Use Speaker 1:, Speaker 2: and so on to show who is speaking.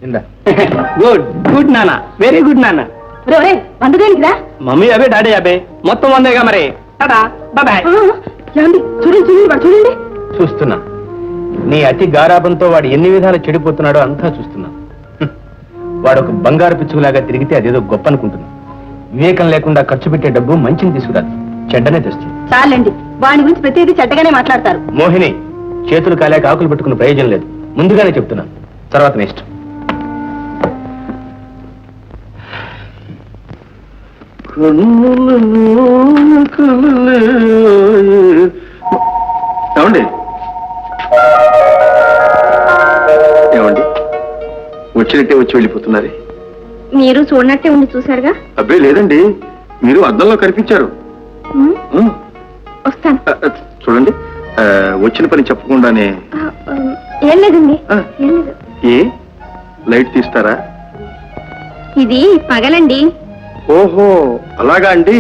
Speaker 1: ఇందా.
Speaker 2: Good good నాన్న, very good నాన్న.
Speaker 3: వందదేనికిరా
Speaker 2: మమ్మీ అవే డాడీ అవే మొత్తం వందేగా మరి. బాయ్.
Speaker 3: చూడండి చూడండి వాడు చూడండి.
Speaker 1: చూస్తున్నా నీ అతి గారాబంతో వాడు ఎన్ని విధాలు చెడిపోతున్నాడో అంతా చూస్తున్నా. వాడు ఒక బంగారు పిచ్చులాగా తిరిగితే అదేదో గొప్ప అనుకుంటున్నా. వివేకం లేకుండా ఖర్చు పెట్టే డబ్బు మంచిని తీసుకురాదు, చెడ్డనే తెస్తుంది.
Speaker 3: చాలండి, వాడి గురించి ప్రతిదీ చెడ్డగానే మాట్లాడతారు.
Speaker 1: మోహిని, చేతులు కాలేక ఆకులు పెట్టుకున్న ప్రయోజనం లేదు. ముందుగానే చెప్తున్నాను, తర్వాత నెక్స్ట్.
Speaker 4: ఏమండి ఏమండి వచ్చినట్టే వచ్చి వెళ్ళిపోతున్నారే?
Speaker 3: మీరు చూడనట్టే ఉండి చూసారుగా.
Speaker 4: అబ్బే లేదండి, మీరు అద్దంలో కనిపించారు.
Speaker 3: వస్తాను.
Speaker 4: చూడండి, వచ్చిన పని చెప్పకుండానే.
Speaker 3: ఏం లేదండి,
Speaker 4: ఆ.
Speaker 3: ఏం లేదు.
Speaker 4: ఏ లైట్ తీస్తారా?
Speaker 3: ఇది పగలండి.
Speaker 4: ఓహో అలాగా అండి.